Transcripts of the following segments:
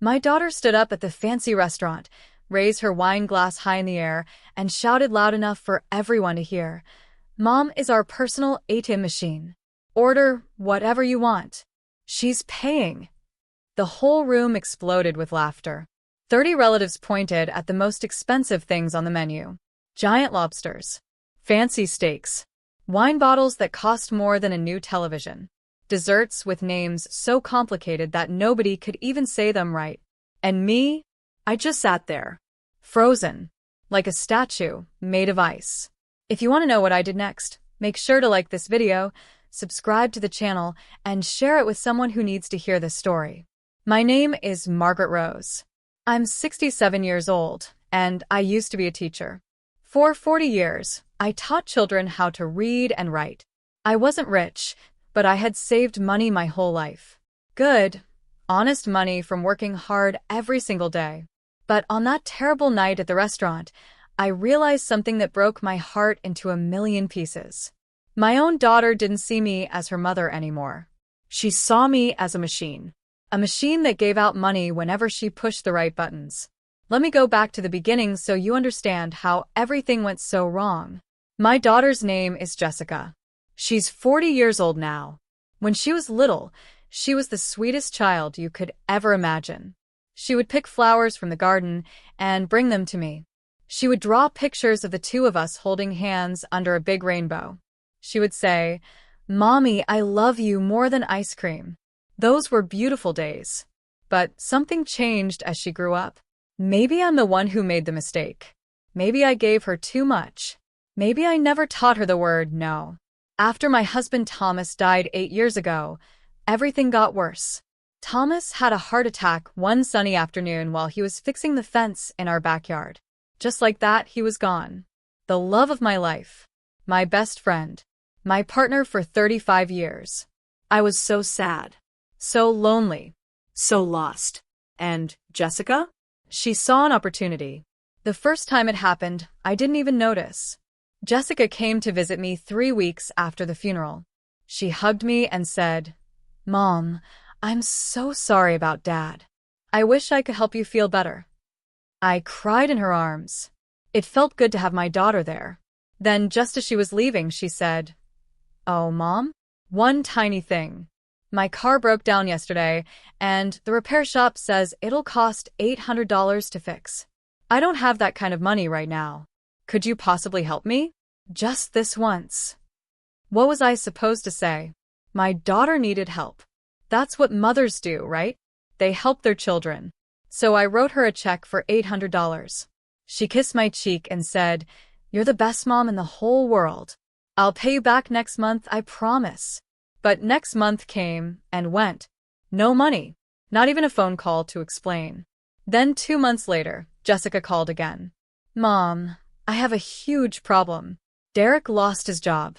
My daughter stood up at the fancy restaurant, raised her wine glass high in the air, and shouted loud enough for everyone to hear, "Mom is our personal ATM machine. Order whatever you want. She's paying." The whole room exploded with laughter. 30 relatives pointed at the most expensive things on the menu. Giant lobsters, fancy steaks, wine bottles that cost more than a new television, desserts with names so complicated that nobody could even say them right. And me? I just sat there, frozen, like a statue made of ice. If you want to know what I did next, make sure to like this video, subscribe to the channel, and share it with someone who needs to hear this story. My name is Margaret Rose. I'm 67 years old, and I used to be a teacher. For 40 years, I taught children how to read and write. I wasn't rich, but I had saved money my whole life. Good, honest money from working hard every single day. But on that terrible night at the restaurant, I realized something that broke my heart into a million pieces. My own daughter didn't see me as her mother anymore. She saw me as a machine that gave out money whenever she pushed the right buttons. Let me go back to the beginning so you understand how everything went so wrong. My daughter's name is Jessica. She's 40 years old now. When she was little, she was the sweetest child you could ever imagine. She would pick flowers from the garden and bring them to me. She would draw pictures of the two of us holding hands under a big rainbow. She would say, "Mommy, I love you more than ice cream." Those were beautiful days. But something changed as she grew up. Maybe I'm the one who made the mistake. Maybe I gave her too much. Maybe I never taught her the word no. After my husband Thomas died 8 years ago, everything got worse. Thomas had a heart attack one sunny afternoon while he was fixing the fence in our backyard. Just like that, he was gone. The love of my life. My best friend. My partner for 35 years. I was so sad. So lonely. So lost. And Jessica? She saw an opportunity. The first time it happened, I didn't even notice. Jessica came to visit me 3 weeks after the funeral. She hugged me and said, "Mom, I'm so sorry about Dad. I wish I could help you feel better." I cried in her arms. It felt good to have my daughter there. Then, just as she was leaving, she said, "Oh, Mom, one tiny thing. My car broke down yesterday, and the repair shop says it'll cost $800 to fix. I don't have that kind of money right now. Could you possibly help me? Just this once." What was I supposed to say? My daughter needed help. That's what mothers do, right? They help their children. So I wrote her a check for $800. She kissed my cheek and said, "You're the best mom in the whole world. I'll pay you back next month, I promise." But next month came and went. No money. Not even a phone call to explain. Then 2 months later, Jessica called again. "Mom, I have a huge problem. Derek lost his job."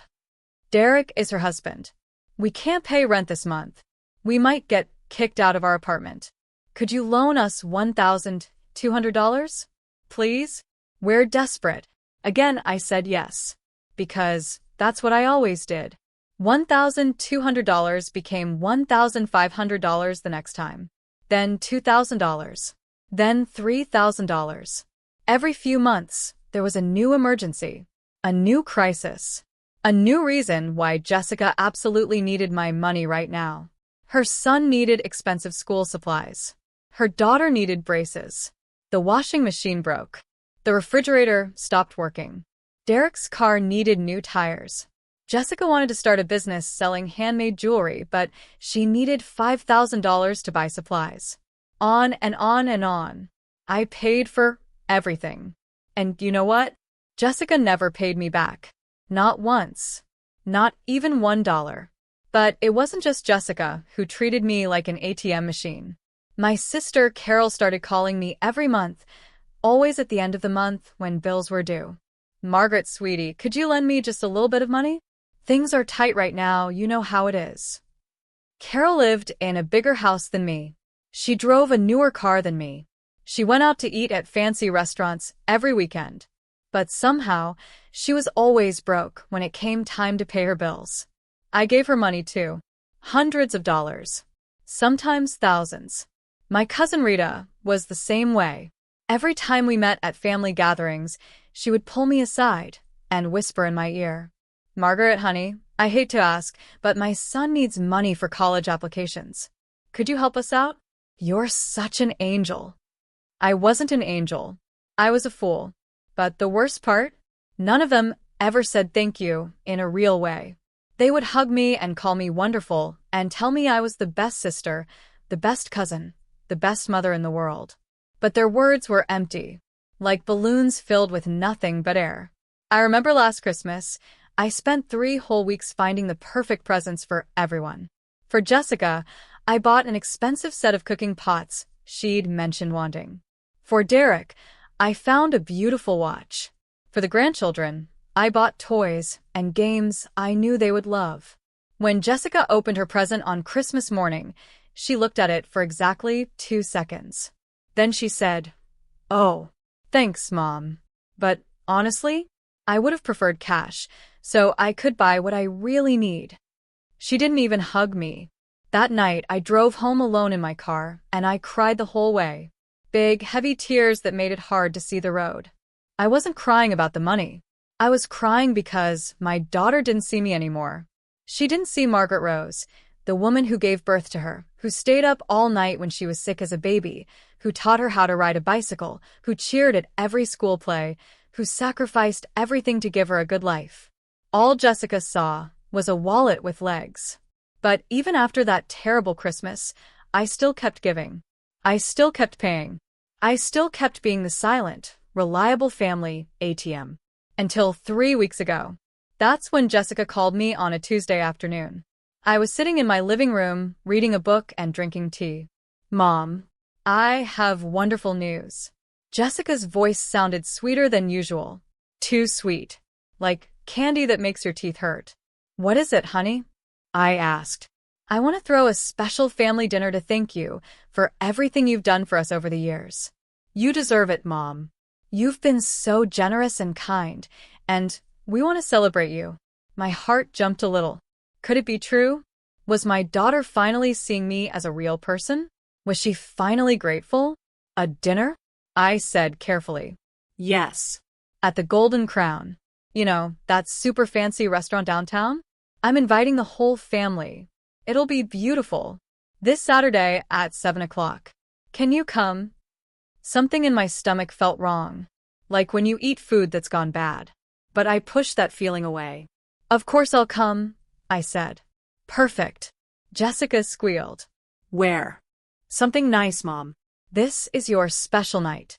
Derek is her husband. "We can't pay rent this month. We might get kicked out of our apartment. Could you loan us $1,200? Please? We're desperate." Again, I said yes. Because that's what I always did. $1,200 became $1,500 the next time. Then $2,000. Then $3,000. Every few months, there was a new emergency. A new crisis. A new reason why Jessica absolutely needed my money right now. Her son needed expensive school supplies. Her daughter needed braces. The washing machine broke. The refrigerator stopped working. Derek's car needed new tires. Jessica wanted to start a business selling handmade jewelry, but she needed $5,000 to buy supplies. On and on and on. I paid for everything. And you know what? Jessica never paid me back. Not once. Not even $1. But it wasn't just Jessica who treated me like an ATM machine. My sister Carol started calling me every month, always at the end of the month when bills were due. "Margaret, sweetie, could you lend me just a little bit of money? Things are tight right now, you know how it is." Carol lived in a bigger house than me. She drove a newer car than me. She went out to eat at fancy restaurants every weekend. But somehow, she was always broke when it came time to pay her bills. I gave her money too. Hundreds of dollars. Sometimes thousands. My cousin Rita was the same way. Every time we met at family gatherings, she would pull me aside and whisper in my ear, "Margaret, honey, I hate to ask, but my son needs money for college applications. Could you help us out?" "You're such an angel." I wasn't an angel. I was a fool. But the worst part? None of them ever said thank you in a real way. They would hug me and call me wonderful and tell me I was the best sister, the best cousin, the best mother in the world. But their words were empty, like balloons filled with nothing but air. I remember last Christmas, I spent 3 whole weeks finding the perfect presents for everyone. For Jessica, I bought an expensive set of cooking pots she'd mentioned wanting. For Derek, I found a beautiful watch. For the grandchildren, I bought toys and games I knew they would love. When Jessica opened her present on Christmas morning, she looked at it for exactly 2 seconds. Then she said, "Oh, thanks, Mom. But honestly, I would have preferred cash, so I could buy what I really need." She didn't even hug me. That night, I drove home alone in my car, and I cried the whole way. Big, heavy tears that made it hard to see the road. I wasn't crying about the money. I was crying because my daughter didn't see me anymore. She didn't see Margaret Rose, the woman who gave birth to her, who stayed up all night when she was sick as a baby, who taught her how to ride a bicycle, who cheered at every school play, who sacrificed everything to give her a good life. All Jessica saw was a wallet with legs. But even after that terrible Christmas, I still kept giving. I still kept paying. I still kept being the silent, reliable family ATM. Until 3 weeks ago. That's when Jessica called me on a Tuesday afternoon. I was sitting in my living room, reading a book and drinking tea. "Mom, I have wonderful news." Jessica's voice sounded sweeter than usual. Too sweet. Like candy that makes your teeth hurt. "What is it, honey?" I asked. "I want to throw a special family dinner to thank you for everything you've done for us over the years. You deserve it, Mom. You've been so generous and kind, and we want to celebrate you." My heart jumped a little. Could it be true? Was my daughter finally seeing me as a real person? Was she finally grateful? "A dinner?" I said carefully. "Yes. At the Golden Crown. You know, that super fancy restaurant downtown? I'm inviting the whole family. It'll be beautiful. This Saturday at 7 o'clock. Can you come?" Something in my stomach felt wrong, like when you eat food that's gone bad. But I pushed that feeling away. "Of course I'll come," I said. "Perfect." Jessica squealed. "Where?" "Something nice, Mom. This is your special night."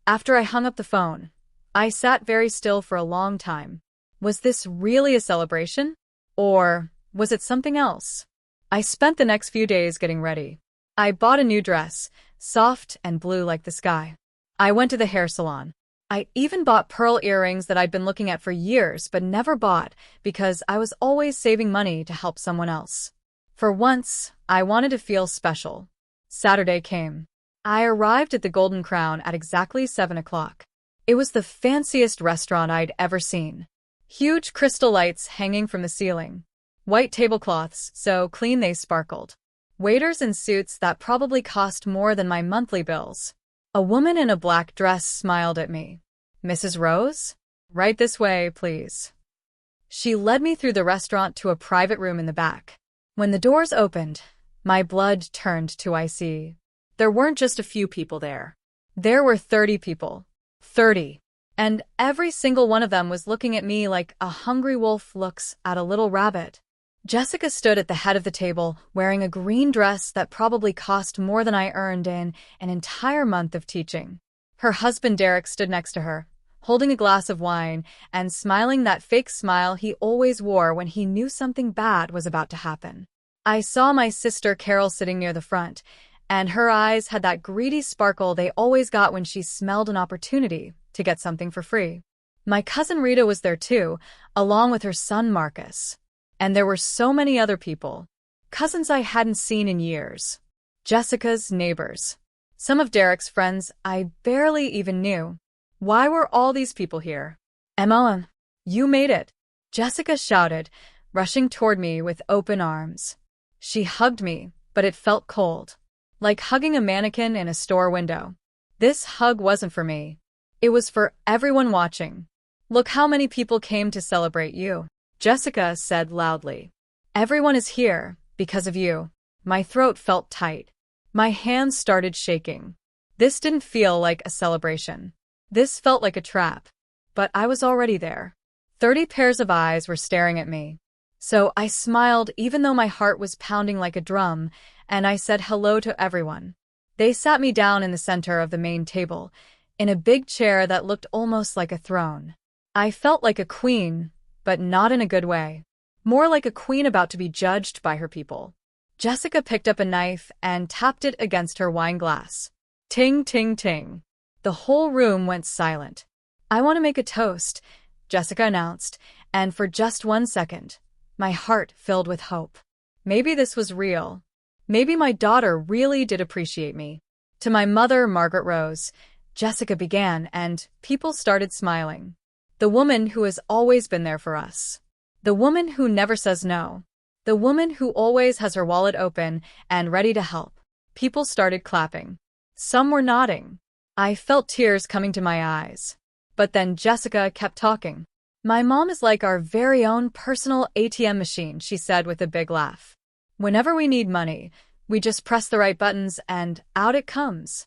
After I hung up the phone, I sat very still for a long time. Was this really a celebration? Or was it something else? I spent the next few days getting ready. I bought a new dress, soft and blue like the sky. I went to the hair salon. I even bought pearl earrings that I'd been looking at for years but never bought because I was always saving money to help someone else. For once, I wanted to feel special. Saturday came. I arrived at the Golden Crown at exactly 7 o'clock. It was the fanciest restaurant I'd ever seen. Huge crystal lights hanging from the ceiling. White tablecloths so clean they sparkled. Waiters in suits that probably cost more than my monthly bills. A woman in a black dress smiled at me. "Mrs. Rose? Right this way, please." She led me through the restaurant to a private room in the back. When the doors opened, my blood turned to ice. There weren't just a few people there. There were 30 people. 30. And every single one of them was looking at me like a hungry wolf looks at a little rabbit. Jessica stood at the head of the table, wearing a green dress that probably cost more than I earned in an entire month of teaching. Her husband Derek stood next to her, holding a glass of wine and smiling that fake smile he always wore when he knew something bad was about to happen. I saw my sister Carol sitting near the front, and her eyes had that greedy sparkle they always got when she smelled an opportunity to get something for free. My cousin Rita was there too, along with her son Marcus. And there were so many other people. Cousins I hadn't seen in years. Jessica's neighbors. Some of Derek's friends I barely even knew. Why were all these people here? "Emma, you made it," Jessica shouted, rushing toward me with open arms. She hugged me, but it felt cold. like hugging a mannequin in a store window. This hug wasn't for me. It was for everyone watching. Look how many people came to celebrate you, Jessica said loudly. Everyone is here because of you. My throat felt tight. My hands started shaking. This didn't feel like a celebration. This felt like a trap. But I was already there. 30 pairs of eyes were staring at me. So I smiled even though my heart was pounding like a drum, and I said hello to everyone. They sat me down in the center of the main table, in a big chair that looked almost like a throne. I felt like a queen, but not in a good way. More like a queen about to be judged by her people. Jessica picked up a knife and tapped it against her wine glass. Ting, ting, ting. The whole room went silent. I want to make a toast, Jessica announced, and for just 1 second, my heart filled with hope. Maybe this was real. Maybe my daughter really did appreciate me. To my mother, Margaret Rose, Jessica began, and people started smiling. The woman who has always been there for us. The woman who never says no. The woman who always has her wallet open and ready to help. People started clapping. Some were nodding. I felt tears coming to my eyes. But then Jessica kept talking. My mom is like our very own personal ATM machine, she said with a big laugh. Whenever we need money, we just press the right buttons and out it comes.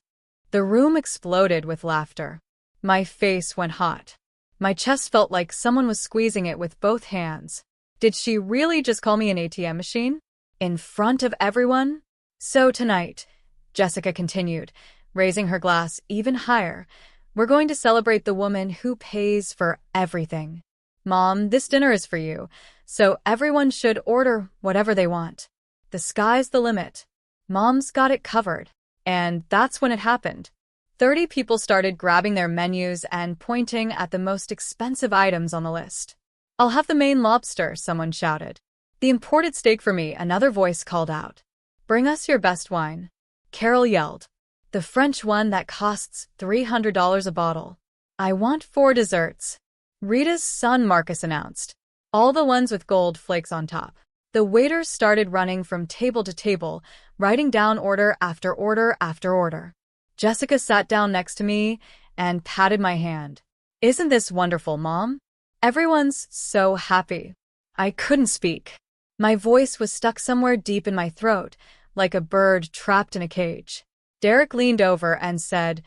The room exploded with laughter. My face went hot. My chest felt like someone was squeezing it with both hands. Did she really just call me an ATM machine? In front of everyone? So tonight, Jessica continued, raising her glass even higher, we're going to celebrate the woman who pays for everything. Mom, this dinner is for you, so everyone should order whatever they want. The sky's the limit. Mom's got it covered. And that's when it happened. 30 people started grabbing their menus and pointing at the most expensive items on the list. I'll have the Maine lobster, someone shouted. The imported steak for me, another voice called out. Bring us your best wine, Carol yelled. The French one that costs $300 a bottle. I want 4 desserts. Rita's son Marcus announced. All the ones with gold flakes on top. The waiters started running from table to table, writing down order after order after order. Jessica sat down next to me and patted my hand. Isn't this wonderful, Mom? Everyone's so happy. I couldn't speak. My voice was stuck somewhere deep in my throat, like a bird trapped in a cage. Derek leaned over and said,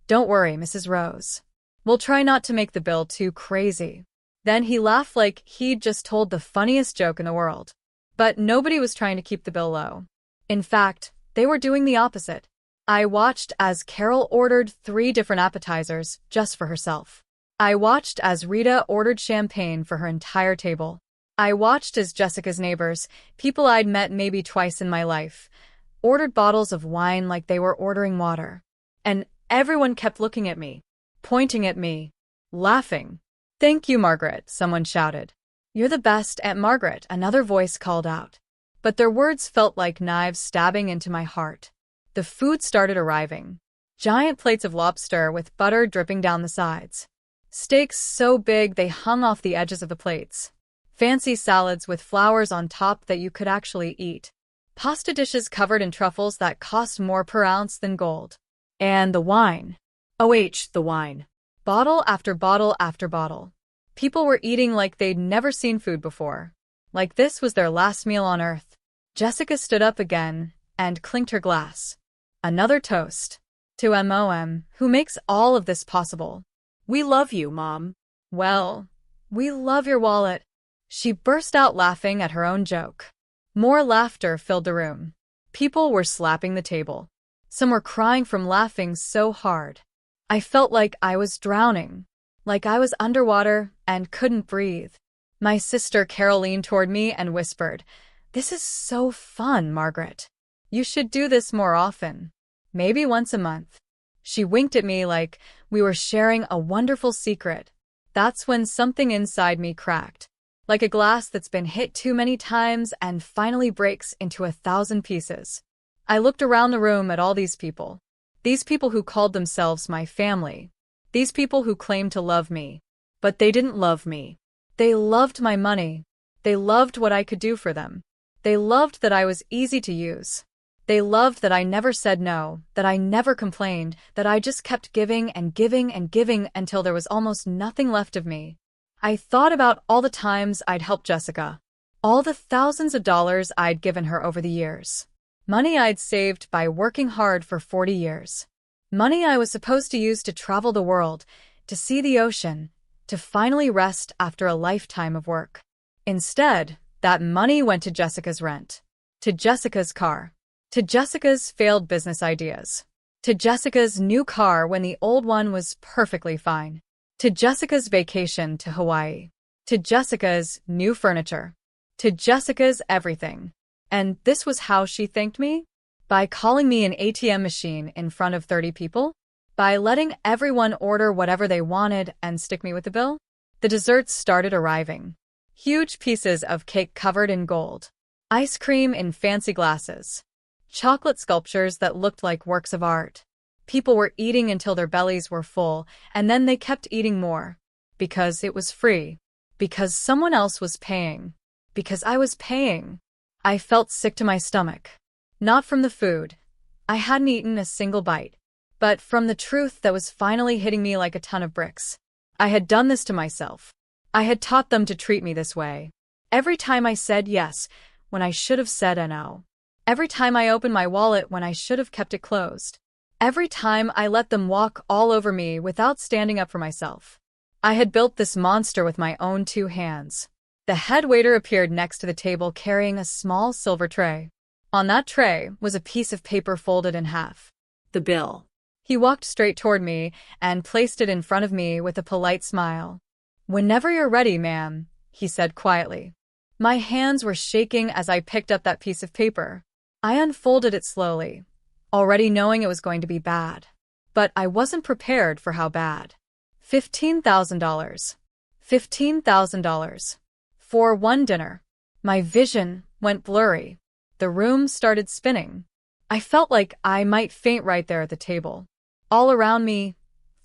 Don't worry, Mrs. Rose. We'll try not to make the bill too crazy. Then he laughed like he'd just told the funniest joke in the world. But nobody was trying to keep the bill low. In fact, they were doing the opposite. I watched as Carol ordered 3 different appetizers just for herself. I watched as Rita ordered champagne for her entire table. I watched as Jessica's neighbors, people I'd met maybe twice in my life, ordered bottles of wine like they were ordering water. And everyone kept looking at me, pointing at me, laughing. Thank you, Margaret, someone shouted. You're the best, Aunt Margaret, another voice called out. But their words felt like knives stabbing into my heart. The food started arriving. Giant plates of lobster with butter dripping down the sides. Steaks so big they hung off the edges of the plates. Fancy salads with flowers on top that you could actually eat. Pasta dishes covered in truffles that cost more per ounce than gold. And the wine. The wine. Bottle after bottle after bottle. People were eating like they'd never seen food before. Like this was their last meal on earth. Jessica stood up again and clinked her glass. Another toast. To MOM, who makes all of this possible. We love you, Mom. Well, we love your wallet. She burst out laughing at her own joke. More laughter filled the room. People were slapping the table. Some were crying from laughing so hard. I felt like I was drowning. Like I was underwater and couldn't breathe. My sister Carol leaned toward me and whispered, This is so fun, Margaret. You should do this more often. Maybe once a month. She winked at me like we were sharing a wonderful secret. That's when something inside me cracked. Like a glass that's been hit too many times and finally breaks into 1,000 pieces. I looked around the room at all these people. These people who called themselves my family. These people who claimed to love me. But they didn't love me. They loved my money. They loved what I could do for them. They loved that I was easy to use. They loved that I never said no, that I never complained, that I just kept giving and giving and giving until there was almost nothing left of me. I thought about all the times I'd helped Jessica, all the thousands of dollars I'd given her over the years. Money I'd saved by working hard for 40 years. Money I was supposed to use to travel the world, to see the ocean, to finally rest after a lifetime of work. Instead, that money went to Jessica's rent, to Jessica's car, to Jessica's failed business ideas, to Jessica's new car when the old one was perfectly fine, to Jessica's vacation to Hawaii, to Jessica's new furniture, to Jessica's everything. And this was how she thanked me? By calling me an ATM machine in front of 30 people? By letting everyone order whatever they wanted and stick me with the bill? The desserts started arriving. Huge pieces of cake covered in gold. Ice cream in fancy glasses. Chocolate sculptures that looked like works of art. People were eating until their bellies were full, and then they kept eating more. Because it was free. Because someone else was paying. Because I was paying. I felt sick to my stomach. Not from the food. I hadn't eaten a single bite. But from the truth that was finally hitting me like a ton of bricks. I had done this to myself. I had taught them to treat me this way. Every time I said yes, when I should have said no. Every time I opened my wallet when I should have kept it closed. Every time I let them walk all over me without standing up for myself. I had built this monster with my own 2 hands. The head waiter appeared next to the table carrying a small silver tray. On that tray was a piece of paper folded in half. The bill. He walked straight toward me and placed it in front of me with a polite smile. "Whenever you're ready, ma'am," he said quietly. My hands were shaking as I picked up that piece of paper. I unfolded it slowly, already knowing it was going to be bad. But I wasn't prepared for how bad. $15,000. $15,000. For one dinner. My vision went blurry. The room started spinning. I felt like I might faint right there at the table. All around me,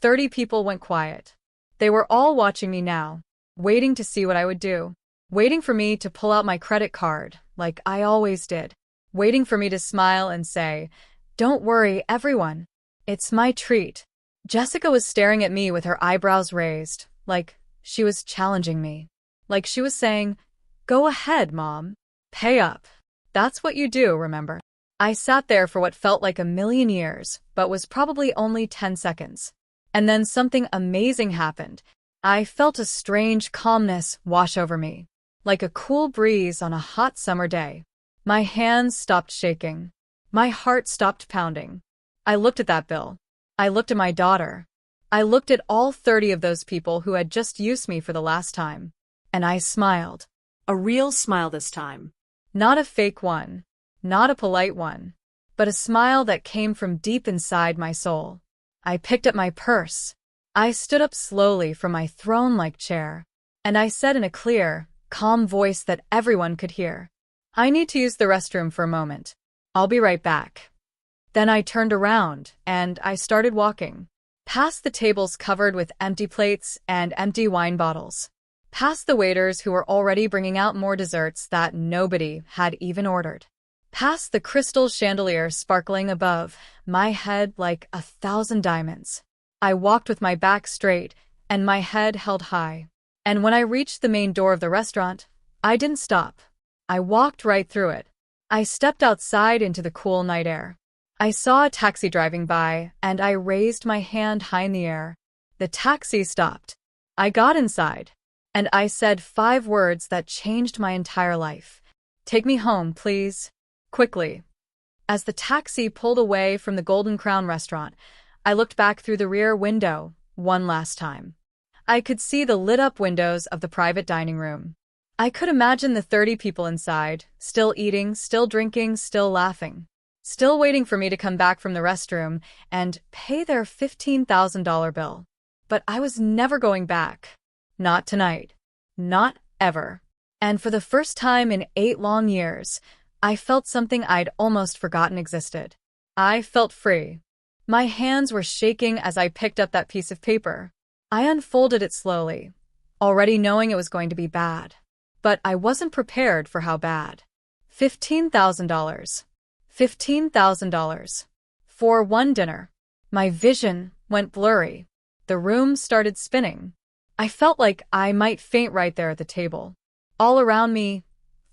30 people went quiet. They were all watching me now, waiting to see what I would do. Waiting for me to pull out my credit card, like I always did. Waiting for me to smile and say, "Don't worry, everyone. It's my treat." Jessica was staring at me with her eyebrows raised, like she was challenging me. Like she was saying, "Go ahead, Mom. Pay up. That's what you do, remember?" I sat there for what felt like a million years, but was probably only 10 seconds. And then something amazing happened. I felt a strange calmness wash over me, like a cool breeze on a hot summer day. My hands stopped shaking. My heart stopped pounding. I looked at that bill. I looked at my daughter. I looked at all 30 of those people who had just used me for the last time. And I smiled. A real smile this time. Not a fake one. Not a polite one. But a smile that came from deep inside my soul. I picked up my purse. I stood up slowly from my throne-like chair. And I said in a clear, calm voice that everyone could hear, "I need to use the restroom for a moment. I'll be right back." Then I turned around, and I started walking. Past the tables covered with empty plates and empty wine bottles. Past the waiters who were already bringing out more desserts that nobody had even ordered. Past the crystal chandelier sparkling above my head like 1,000 diamonds. I walked with my back straight and my head held high. And when I reached the main door of the restaurant, I didn't stop. I walked right through it. I stepped outside into the cool night air. I saw a taxi driving by, and I raised my hand high in the air. The taxi stopped. I got inside. And I said 5 words that changed my entire life. "Take me home, please." Quickly. As the taxi pulled away from the Golden Crown restaurant, I looked back through the rear window one last time. I could see the lit-up windows of the private dining room. I could imagine the 30 people inside, still eating, still drinking, still laughing. Still waiting for me to come back from the restroom and pay their $15,000 bill. But I was never going back. Not tonight. Not ever. And for the first time in 8 long years, I felt something I'd almost forgotten existed. I felt free. My hands were shaking as I picked up that piece of paper. I unfolded it slowly, already knowing it was going to be bad. But I wasn't prepared for how bad. $15,000. $15,000. For one dinner. My vision went blurry. The room started spinning. I felt like I might faint right there at the table. All around me,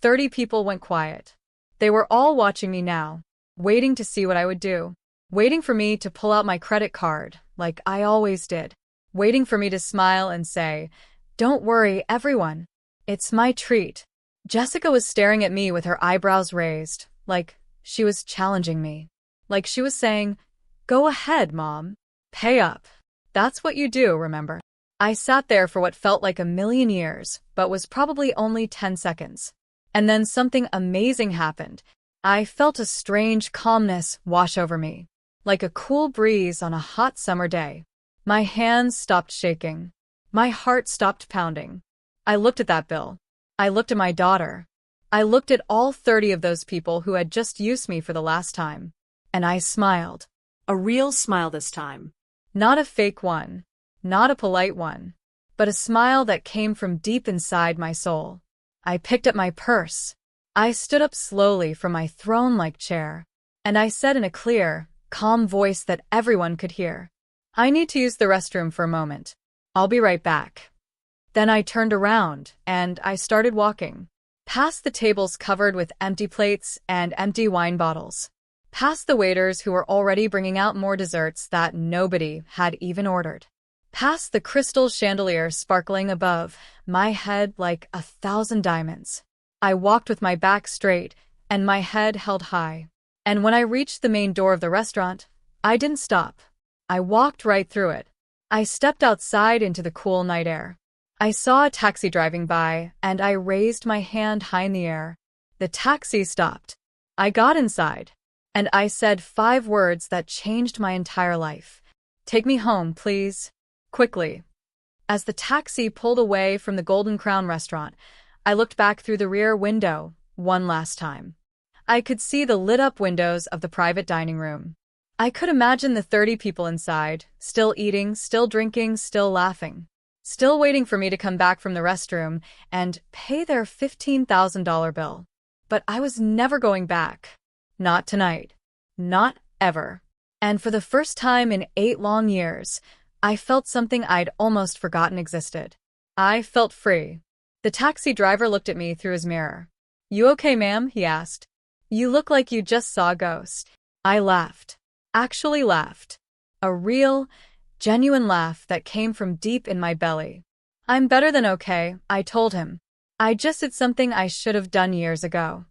30 people went quiet. They were all watching me now, waiting to see what I would do, waiting for me to pull out my credit card, like I always did, waiting for me to smile and say, "Don't worry, everyone. It's my treat." Jessica was staring at me with her eyebrows raised, like she was challenging me, like she was saying, "Go ahead, Mom. Pay up. That's what you do, remember?" I sat there for what felt like a million years, but was probably only 10 seconds. And then something amazing happened. I felt a strange calmness wash over me, like a cool breeze on a hot summer day. My hands stopped shaking. My heart stopped pounding. I looked at that bill. I looked at my daughter. I looked at all 30 of those people who had just used me for the last time. And I smiled. A real smile this time. Not a fake one. Not a polite one. But a smile that came from deep inside my soul. I picked up my purse. I stood up slowly from my throne-like chair. And I said in a clear, calm voice that everyone could hear, "I need to use the restroom for a moment. I'll be right back." Then I turned around, and I started walking. Past the tables covered with empty plates and empty wine bottles. Past the waiters who were already bringing out more desserts that nobody had even ordered. Past the crystal chandelier sparkling above my head like 1,000 diamonds. I walked with my back straight and my head held high. And when I reached the main door of the restaurant, I didn't stop. I walked right through it. I stepped outside into the cool night air. I saw a taxi driving by, and I raised my hand high in the air. The taxi stopped. I got inside, and I said 5 words that changed my entire life. "Take me home, please." Quickly. As the taxi pulled away from the Golden Crown restaurant, I looked back through the rear window one last time. I could see the lit-up windows of the private dining room. I could imagine the 30 people inside, still eating, still drinking, still laughing, still waiting for me to come back from the restroom and pay their $15,000 bill. But I was never going back. Not tonight. Not ever. And for the first time in 8 long years, I felt something I'd almost forgotten existed. I felt free. The taxi driver looked at me through his mirror. "You okay, ma'am?" he asked. "You look like you just saw a ghost." I laughed. Actually laughed. A real, genuine laugh that came from deep in my belly. "I'm better than okay," I told him. "I just did something I should have done years ago."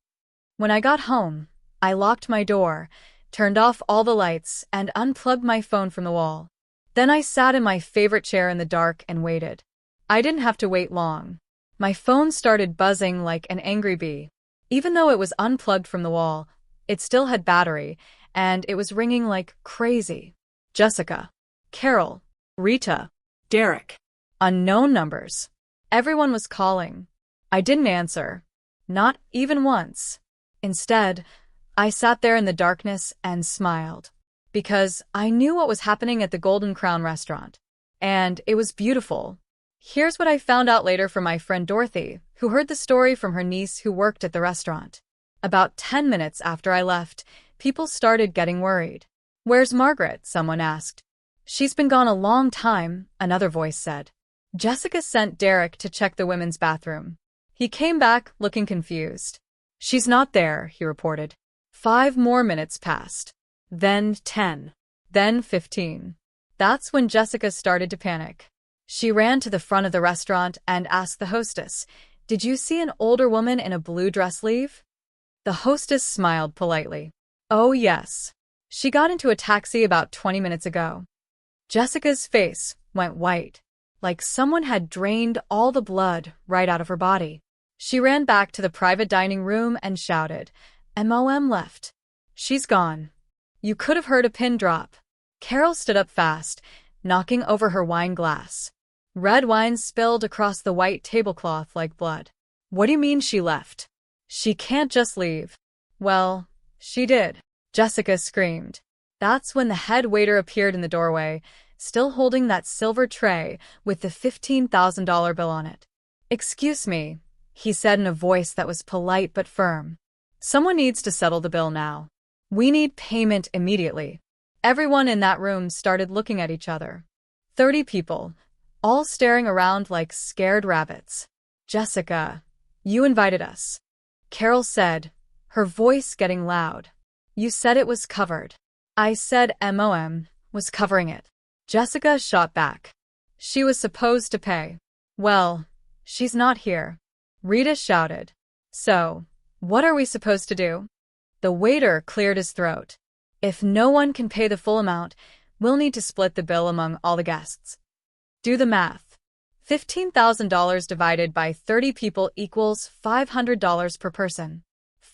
When I got home, I locked my door, turned off all the lights, and unplugged my phone from the wall. Then I sat in my favorite chair in the dark and waited. I didn't have to wait long. My phone started buzzing like an angry bee. Even though it was unplugged from the wall, it still had battery, and it was ringing like crazy. Jessica. Carol. Rita. Derek. Unknown numbers. Everyone was calling. I didn't answer. Not even once. Instead, I sat there in the darkness and smiled. Because I knew what was happening at the Golden Crown restaurant. And it was beautiful. Here's what I found out later from my friend Dorothy, who heard the story from her niece who worked at the restaurant. About 10 minutes after I left, people started getting worried. "Where's Margaret?" someone asked. "She's been gone a long time," another voice said. Jessica sent Derek to check the women's bathroom. He came back looking confused. "She's not there," he reported. 5 more minutes passed. Then 10. Then 15. That's when Jessica started to panic. She ran to the front of the restaurant and asked the hostess, "Did you see an older woman in a blue dress leave?" The hostess smiled politely. "Oh, yes. She got into a taxi about 20 minutes ago." Jessica's face went white, like someone had drained all the blood right out of her body. She ran back to the private dining room and shouted, "MOM left. She's gone." You could have heard a pin drop. Carol stood up fast, knocking over her wine glass. Red wine spilled across the white tablecloth like blood. "What do you mean she left? She can't just leave." "Well, she did," Jessica screamed. That's when the head waiter appeared in the doorway, still holding that silver tray with the $15,000 bill on it. "Excuse me," he said in a voice that was polite but firm. "Someone needs to settle the bill now." We need payment immediately. Everyone in that room started looking at each other. 30 people, all staring around like scared rabbits. Jessica, you invited us. Carol said, her voice getting loud. You said it was covered. I said MOM was covering it. Jessica shot back. She was supposed to pay. Well, she's not here. Rita shouted. So, what are we supposed to do? The waiter cleared his throat. If no one can pay the full amount, we'll need to split the bill among all the guests. Do the math. $15,000 divided by 30 people equals $500 per person.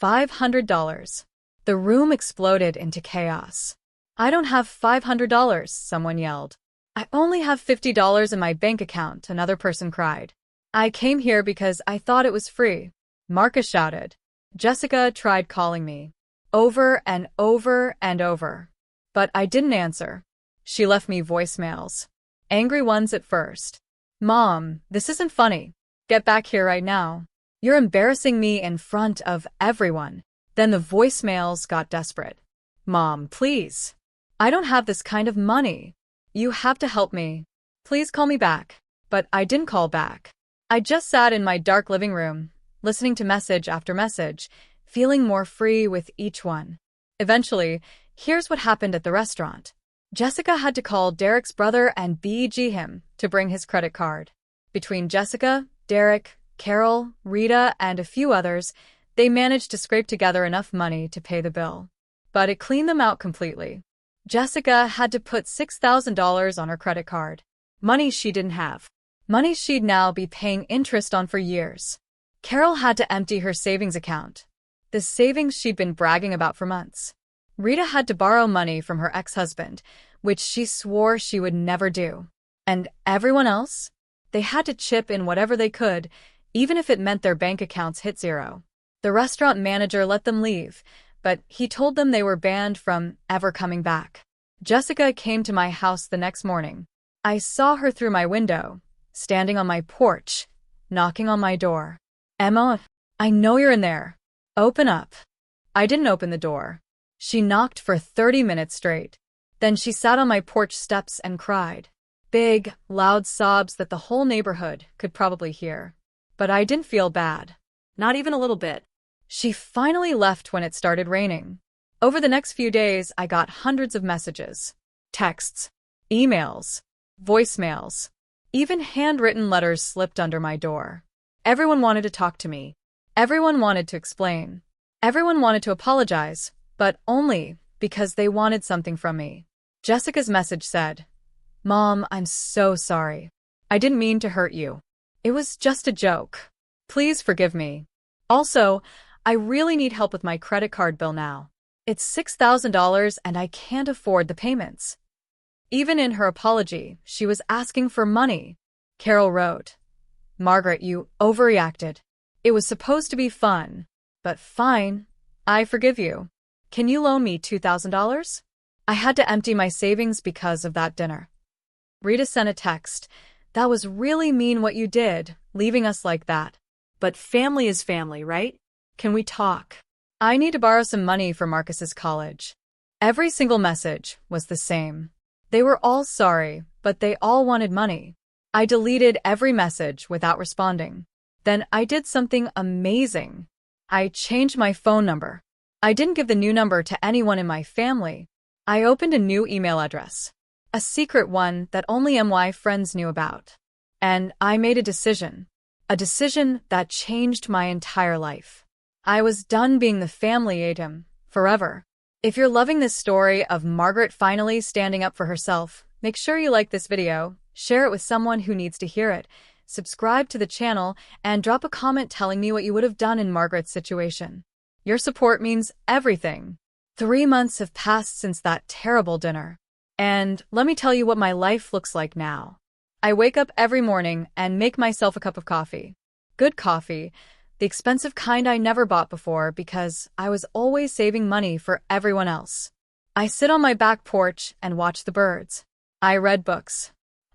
$500. The room exploded into chaos. I don't have $500, someone yelled. I only have $50 in my bank account, another person cried. I came here because I thought it was free, Marcus shouted. Jessica tried calling me. Over and over and over. But I didn't answer. She left me voicemails. Angry ones at first. Mom, this isn't funny. Get back here right now. You're embarrassing me in front of everyone. Then the voicemails got desperate. Mom, please. I don't have this kind of money. You have to help me. Please call me back. But I didn't call back. I just sat in my dark living room, listening to message after message, feeling more free with each one. Eventually, here's what happened at the restaurant. Jessica had to call Derek's brother and beg him to bring his credit card. Between Jessica, Derek, Carol, Rita, and a few others, they managed to scrape together enough money to pay the bill. But it cleaned them out completely. Jessica had to put $6,000 on her credit card. Money she didn't have. Money she'd now be paying interest on for years. Carol had to empty her savings account. The savings she'd been bragging about for months. Rita had to borrow money from her ex-husband, which she swore she would never do. And everyone else? They had to chip in whatever they could, even if it meant their bank accounts hit zero. The restaurant manager let them leave, but he told them they were banned from ever coming back. Jessica came to my house the next morning. I saw her through my window, standing on my porch, knocking on my door. Emma, I know you're in there. Open up. I didn't open the door. She knocked for 30 minutes straight. Then she sat on my porch steps and cried. Big, loud sobs that the whole neighborhood could probably hear. But I didn't feel bad. Not even a little bit. She finally left when it started raining. Over the next few days, I got hundreds of messages, texts, emails, voicemails. Even handwritten letters slipped under my door. Everyone wanted to talk to me. Everyone wanted to explain. Everyone wanted to apologize, but only because they wanted something from me. Jessica's message said, Mom, I'm so sorry. I didn't mean to hurt you. It was just a joke. Please forgive me. Also, I really need help with my credit card bill now. It's $6,000 and I can't afford the payments. Even in her apology, she was asking for money. Carol wrote, Margaret, you overreacted. It was supposed to be fun. But fine, I forgive you. Can you loan me $2,000? I had to empty my savings because of that dinner. Rita sent a text. That was really mean what you did, leaving us like that. But family is family, right? Can we talk? I need to borrow some money for Marcus's college. Every single message was the same. They were all sorry, but they all wanted money. I deleted every message without responding. Then I did something amazing. I changed my phone number. I didn't give the new number to anyone in my family. I opened a new email address. A secret one that only my friends knew about. And I made a decision. A decision that changed my entire life. I was done being the family ATM, forever. If you're loving this story of Margaret finally standing up for herself, make sure you like this video, share it with someone who needs to hear it, subscribe to the channel, and drop a comment telling me what you would have done in Margaret's situation. Your support means everything. 3 months have passed since that terrible dinner. And let me tell you what my life looks like now. I wake up every morning and make myself a cup of coffee. Good coffee, the expensive kind I never bought before because I was always saving money for everyone else. I sit on my back porch and watch the birds. I read books.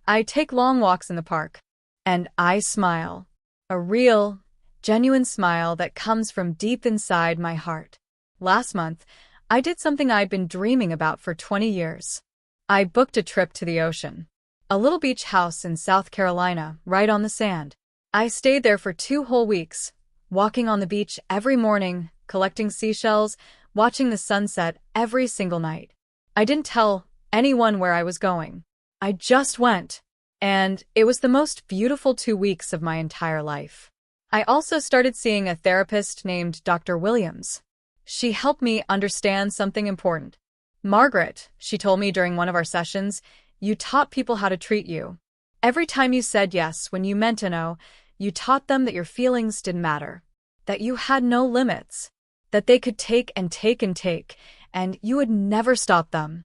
I take long walks in the park. And I smile. A real, genuine smile that comes from deep inside my heart. Last month, I did something I'd been dreaming about for 20 years. I booked a trip to the ocean. A little beach house in South Carolina, right on the sand. I stayed there for 2 whole weeks, walking on the beach every morning, collecting seashells, watching the sunset every single night. I didn't tell anyone where I was going. I just went. And it was the most beautiful 2 weeks of my entire life. I also started seeing a therapist named Dr. Williams. She helped me understand something important. Margaret, she told me during one of our sessions, you taught people how to treat you. Every time you said yes when you meant a no, you taught them that your feelings didn't matter, that you had no limits, that they could take and take and take, and you would never stop them.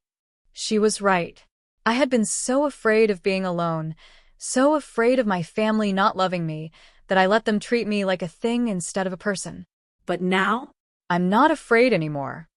She was right. I had been so afraid of being alone, so afraid of my family not loving me, that I let them treat me like a thing instead of a person. But now? I'm not afraid anymore.